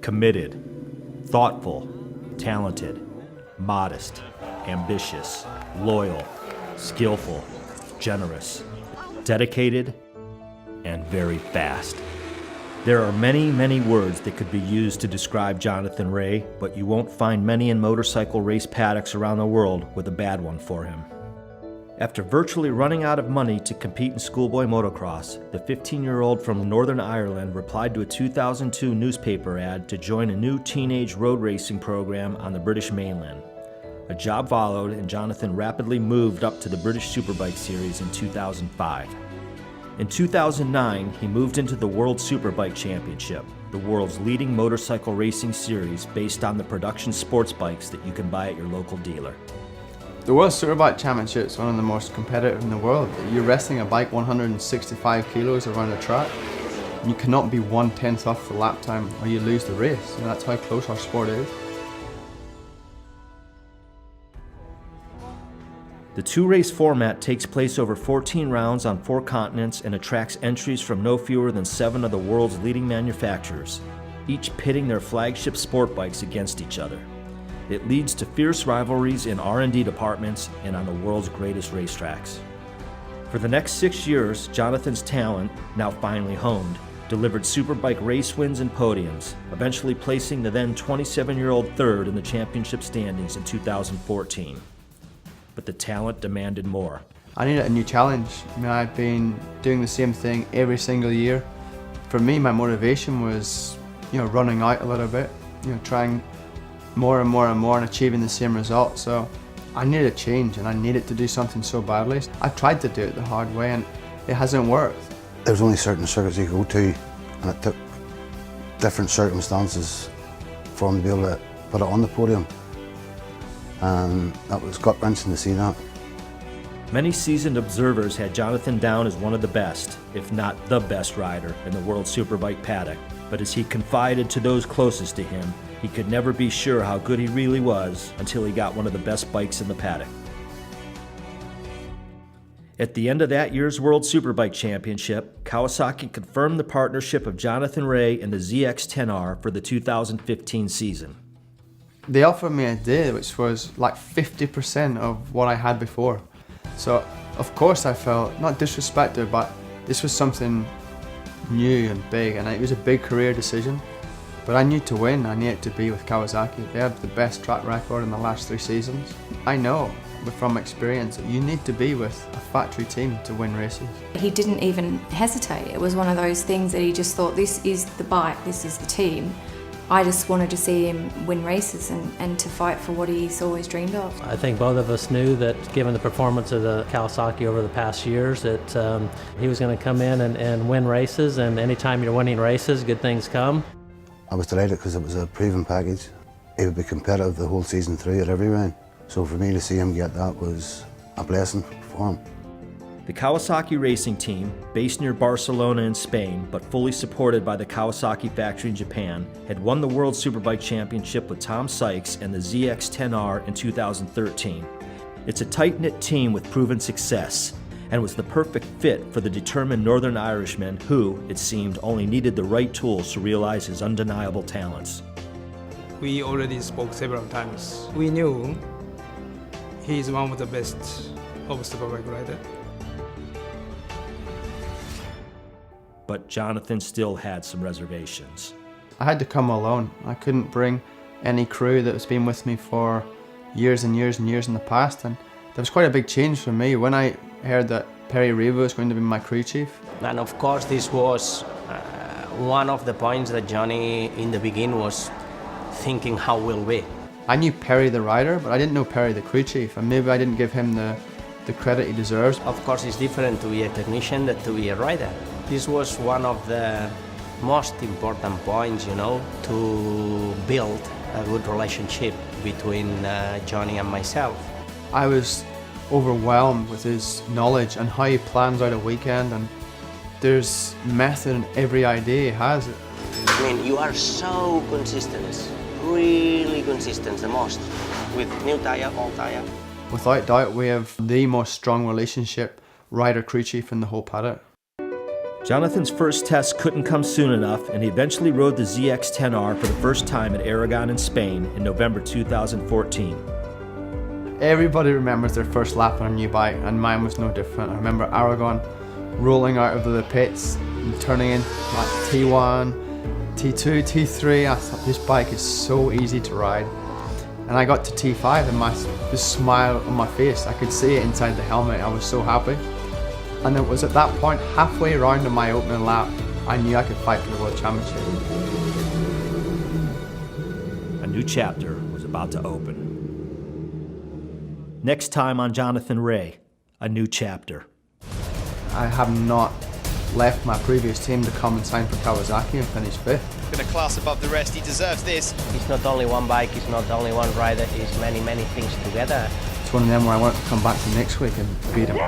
Committed, thoughtful, talented, modest, ambitious, loyal, skillful, generous, dedicated, and very fast. There are many, many words that could be used to describe Jonathan Rea, but you won't find many in motorcycle race paddocks around the world with a bad one for him. After virtually running out of money to compete in schoolboy motocross, the 15-year-old from Northern Ireland replied to a 2002 newspaper ad to join a new teenage road racing program on the British mainland. A job followed, and Jonathan rapidly moved up to the British Superbike Series in 2005. In 2009, he moved into the World Superbike Championship, the world's leading motorcycle racing series based on the production sports bikes that you can buy at your local dealer. The World Superbike Championship is one of the most competitive in the world. You're wresting a bike 165 kilos around a track. You cannot be 1/10 off the lap time or you lose the race. And that's how close our sport is. The two-race format takes place over 14 rounds on 4 continents and attracts entries from no fewer than 7 of the world's leading manufacturers, each pitting their flagship sport bikes against each other. It leads to fierce rivalries in R&D departments and on the world's greatest racetracks. For the next 6 years, Jonathan's talent, now finally honed, delivered Superbike race wins and podiums, eventually placing the then 27-year-old third in the championship standings in 2014. But the talent demanded more. I needed a new challenge. I've been doing the same thing every single year. For me, my motivation was, running out a little bit, trying more and more and more and achieving the same result. So I needed a change and I needed to do something so badly. I've tried to do it the hard way and it hasn't worked. There was only certain circuits you could go to, and it took different circumstances for him to be able to put it on the podium. And that was gut-wrenching to see that. Many seasoned observers had Jonathan down as one of the best, if not the best rider in the World Superbike paddock. But as he confided to those closest to him, he could never be sure how good he really was until he got one of the best bikes in the paddock. At the end of that year's World Superbike Championship, Kawasaki confirmed the partnership of Jonathan Rea and the ZX-10R for the 2015 season. They offered me a deal which was like 50% of what I had before. So of course I felt, not disrespected, but this was something new and big, and it was a big career decision. But I knew to win, I needed to be with Kawasaki. They have the best track record in the last 3 seasons. I know from experience that you need to be with a factory team to win races. He didn't even hesitate. It was one of those things that he just thought, this is the bike, this is the team. I just wanted to see him win races and to fight for what he's always dreamed of. I think both of us knew that given the performance of the Kawasaki over the past years that he was going to come in and win races, and anytime you're winning races, good things come. I was delighted because it was a proven package. He would be competitive the whole season through at every round. So for me to see him get that was a blessing for him. The Kawasaki racing team, based near Barcelona in Spain, but fully supported by the Kawasaki factory in Japan, had won the World Superbike Championship with Tom Sykes and the ZX-10R in 2013. It's a tight-knit team with proven success, and was the perfect fit for the determined Northern Irishman who, it seemed, only needed the right tools to realize his undeniable talents. We already spoke several times. We knew he's one of the best of Superbike rider. But Jonathan still had some reservations. I had to come alone. I couldn't bring any crew that has been with me for years and years and years in the past, and there was quite a big change for me when I heard that Perry Reva was going to be my crew chief. And of course this was one of the points that Johnny in the beginning was thinking how will we. I knew Perry the rider, but I didn't know Perry the crew chief, and maybe I didn't give him the credit he deserves. Of course it's different to be a technician than to be a rider. This was one of the most important points, to build a good relationship between Johnny and myself. I was overwhelmed with his knowledge and how he plans out a weekend, and there's method in every idea he has. You are so consistent, really consistent, the most, with new tire, old tire. Without doubt, we have the most strong relationship rider-crew chief in the whole paddock. Jonathan's first test couldn't come soon enough, and he eventually rode the ZX-10R for the first time at Aragon in Spain in November 2014. Everybody remembers their first lap on a new bike, and mine was no different. I remember Aragon rolling out of the pits and turning in like T1, T2, T3. I thought, this bike is so easy to ride. And I got to T5 and the smile on my face, I could see it inside the helmet. I was so happy. And it was at that point, halfway around on my opening lap, I knew I could fight for the World Championship. A new chapter was about to open. Next time on Jonathan Rea, a new chapter. I have not left my previous team to come and sign for Kawasaki and finish 5th. In a class above the rest, he deserves this. It's not only one bike, it's not only one rider, it's many things together. It's one of them where I want to come back to next week and beat him.